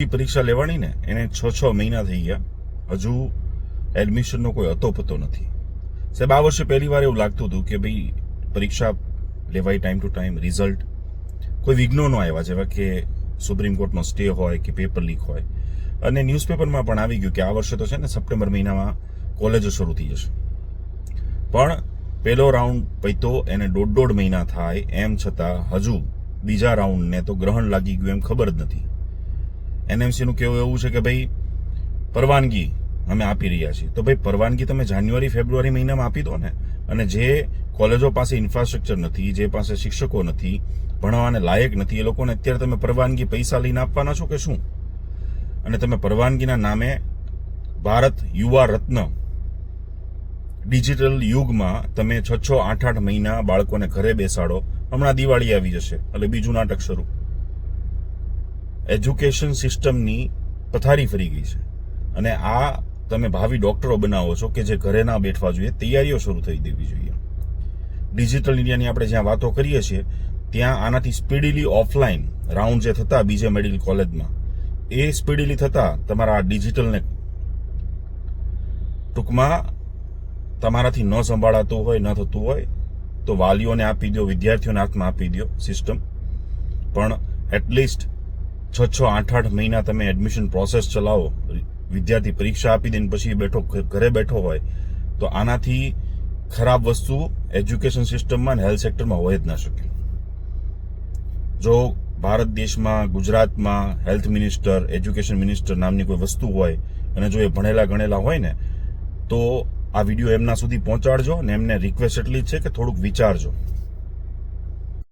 પરીક્ષા લેવાની ને એને 6 મહિના થઈ ગયા, હજુ એડમિશનનો કોઈ હતો પતો નથી. સાહેબ, આ વર્ષે પહેલી વાર એવું લાગતું હતું કે ભાઈ પરીક્ષા લેવાય ટાઈમ ટુ ટાઈમ, રિઝલ્ટ કોઈ વિઘ્નો ન આવ્યા, જેવા કે સુપ્રીમ કોર્ટનો સ્ટે હોય કે પેપર લીક હોય. અને ન્યૂઝપેપરમાં પણ આવી ગયું કે આ વર્ષે તો છે ને સપ્ટેમ્બર મહિનામાં કોલેજો શરૂ થઈ જશે. પણ પહેલો રાઉન્ડ પૈતો એને દોઢ મહિના થાય, એમ છતાં હજુ બીજા રાઉન્ડને તો ગ્રહણ લાગી ગયું એમ ખબર જ નથી. એનએમસીનું કહેવું એવું છે કે ભાઈ પરવાનગી અમે આપી રહ્યા છીએ. તો ભાઈ પરવાનગી તમે જાન્યુઆરી ફેબ્રુઆરી મહિનામાં આપી દો ને. અને જે કોલેજો પાસે ઇન્ફ્રાસ્ટ્રક્ચર નથી, જે પાસે શિક્ષકો નથી, ભણવાને લાયક નથી, એ લોકોને અત્યારે તમે પરવાનગી પૈસા લઈને આપવાના છો કે શું? અને તમે પરવાનગીના નામે ભારત યુવા રત્ન ડિજિટલ યુગમાં તમે 6-8 મહિના બાળકોને ઘરે બેસાડો. હમણાં દિવાળી આવી જશે એટલે બીજું નાટક શરૂ. એજ્યુકેશન સિસ્ટમની પથારી ફરી ગઈ છે. અને આ તમે ભાવિ ડોક્ટરો બનાવો છો કે જે ઘરે ના બેઠવા જોઈએ. તૈયારીઓ શરૂ થઈ દેવી જોઈએ. ડિજિટલ ઇન્ડિયાની આપણે જ્યાં વાતો કરીએ છીએ ત્યાં આનાથી સ્પીડીલી ઓફલાઈન રાઉન્ડ જે થતા બીજે મેડિકલ કોલેજમાં, એ સ્પીડીલી થતા તમારા ડિજિટલને ટૂંકમાં તમારાથી ન સંભાળાતું હોય, ન થતું હોય તો વાલીઓને આપી દો, વિદ્યાર્થીઓને હાથમાં આપી દો સિસ્ટમ. પણ એટલીસ્ટ 6-8 મહિના તમે એડમિશન પ્રોસેસ ચલાવો, વિદ્યાર્થી પરીક્ષા આપી દઈને પછી ઘરે બેઠો હોય, તો આનાથી ખરાબ વસ્તુ એજ્યુકેશન સિસ્ટમમાં અને હેલ્થ સેક્ટરમાં હોય જ ના શકે. જો ભારત દેશમાં, ગુજરાતમાં હેલ્થ મિનિસ્ટર, એજ્યુકેશન મિનિસ્ટર નામની કોઈ વસ્તુ હોય અને જો એ ભણેલા ગણેલા હોય ને, તો આ વિડીયો એમના સુધી પહોંચાડજો. અને એમને રિક્વેસ્ટ એટલી જ છે કે થોડુંક વિચારજો.